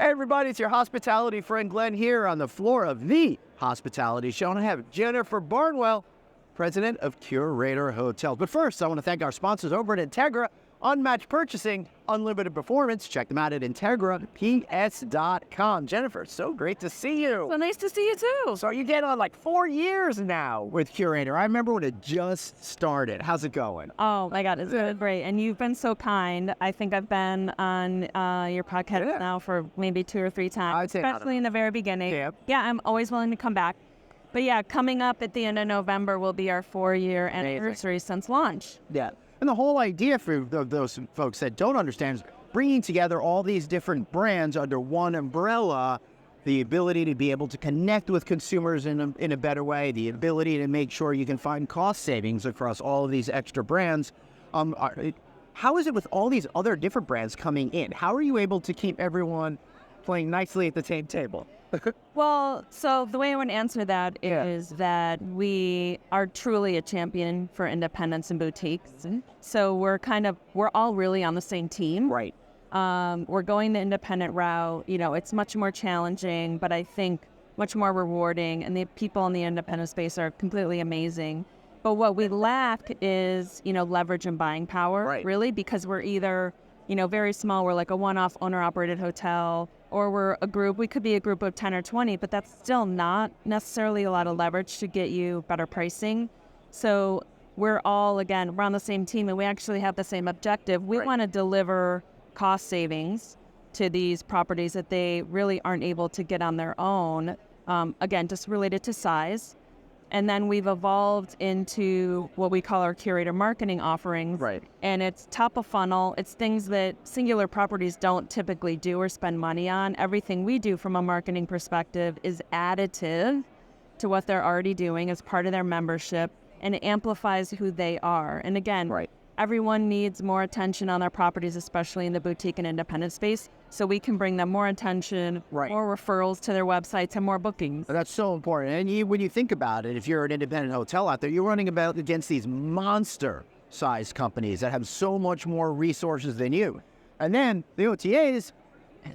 Hey everybody, it's your hospitality friend Glenn here on the floor of the Hospitality Show, and I have Jennifer Barnwell, president of Curator Hotels. But first, I want to thank our sponsors over at Entegra, Unmatched Purchasing, Unlimited Performance. Check them out at IntegraPS.com. Jennifer, so great to see you. Well, nice to see you too. So you get on like 4 years now with Curator. I remember when it just started. How's it going? Oh my God, it's been great. And you've been so kind. I think I've been on your podcast now for maybe 2 or 3 times, especially in the very beginning. Yeah, I'm always willing to come back. But yeah, coming up at the end of November will be our 4-year anniversary since launch. Yeah. And the whole idea for those folks that don't understand is bringing together all these different brands under one umbrella, the ability to be able to connect with consumers in a better way, the ability to make sure you can find cost savings across all of these extra brands. How is it with all these other different brands coming in? How are you able to keep everyone playing nicely at the same table? Well, so the way I want to answer that is that we are truly a champion for independents and boutiques. Mm-hmm. So we're all really on the same team. Right. We're going the independent route. You know, it's much more challenging, but I think much more rewarding. And the people in the independent space are completely amazing. But what we lack is, leverage and buying power, really, because we're either, very small. We're like a one-off owner-operated hotel, or we're a group. We could be a group of 10 or 20, but that's still not necessarily a lot of leverage to get you better pricing. So we're all, again, we're on the same team, and we actually have the same objective. We want to deliver cost savings to these properties that they really aren't able to get on their own, again, just related to size. And then we've evolved into what we call our curator marketing offerings. Right. And it's top of funnel. It's things that singular properties don't typically do or spend money on. Everything we do from a marketing perspective is additive to what they're already doing as part of their membership, and it amplifies who they are. And again, everyone needs more attention on their properties, especially in the boutique and independent space, so we can bring them more attention, more referrals to their websites, and more bookings. That's so important. And when you think about it, if you're an independent hotel out there, you're running against these monster-sized companies that have so much more resources than you. And then the OTAs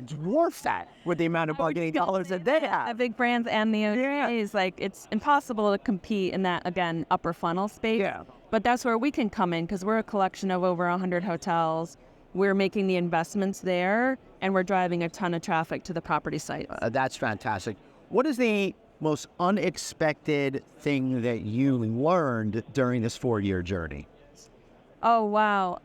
dwarf that with the amount of marketing dollars that they have. The big brands and the OTAs, it's impossible to compete in that, again, upper funnel space. Yeah. But that's where we can come in, because we're a collection of over 100 hotels. We're making the investments there, and we're driving a ton of traffic to the property sites. That's fantastic. What is the most unexpected thing that you learned during this 4-year journey? Oh, wow.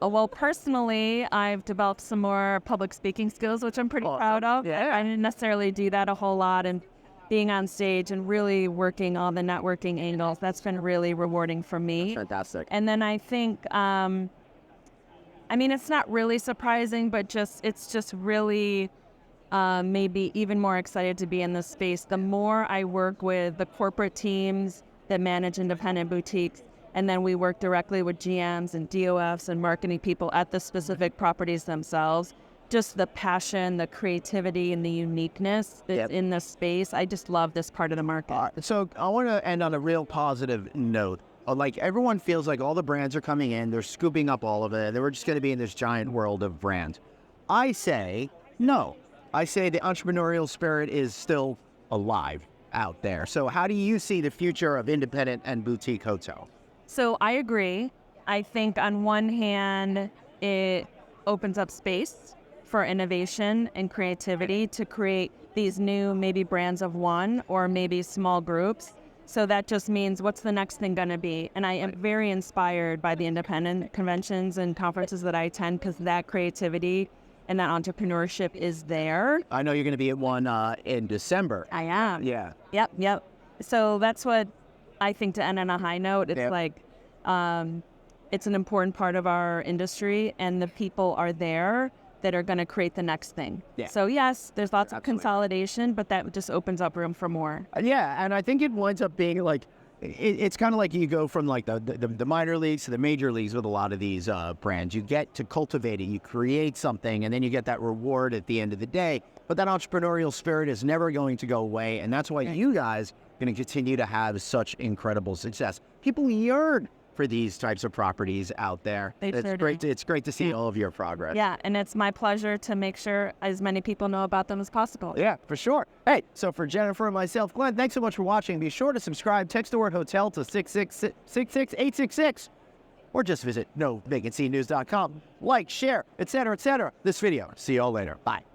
Well, personally, I've developed some more public speaking skills, which I'm pretty proud of. Yeah. I didn't necessarily do that a whole lot, and being on stage and really working on the networking angles, that's been really rewarding for me. That's fantastic. And then I think, it's not really surprising, but it's just really maybe even more excited to be in this space. The more I work with the corporate teams that manage independent boutiques, and then we work directly with GMs and DOFs and marketing people at the specific properties themselves, just the passion, the creativity, and the uniqueness that's in this space. I just love this part of the market. So I want to end on a real positive note. Like, everyone feels like all the brands are coming in, they're scooping up all of it, they were just going to be in this giant world of brands. I say no. I say the entrepreneurial spirit is still alive out there. So how do you see the future of independent and boutique hotel? So I agree. I think on one hand, it opens up space for innovation and creativity to create these new maybe brands of one or maybe small groups. So that just means, what's the next thing going to be? And I am very inspired by the independent conventions and conferences that I attend, because that creativity and that entrepreneurship is there. I know you're going to be at one in December. I am. Yeah. Yep. So that's what I think, to end on a high note. It's it's an important part of our industry, and the people are there that are going to create the next thing. Yeah. So yes, there's lots of consolidation, but that just opens up room for more. Yeah, and I think it winds up being like, it's kind of like you go from like the minor leagues to the major leagues with a lot of these brands. You get to cultivate it, you create something, and then you get that reward at the end of the day. But that entrepreneurial spirit is never going to go away, and that's why you guys are going to continue to have such incredible success. People yearn for these types of properties out there. They It's sure great. do. It's great to see all of your progress. Yeah, and it's my pleasure to make sure as many people know about them as possible. Yeah, for sure. Hey, so for Jennifer and myself, Glenn, thanks so much for watching. Be sure to subscribe. Text the word hotel to 66866, or just visit novacancynews.com. Like, share, etc., etc. this video. See you all later. Bye.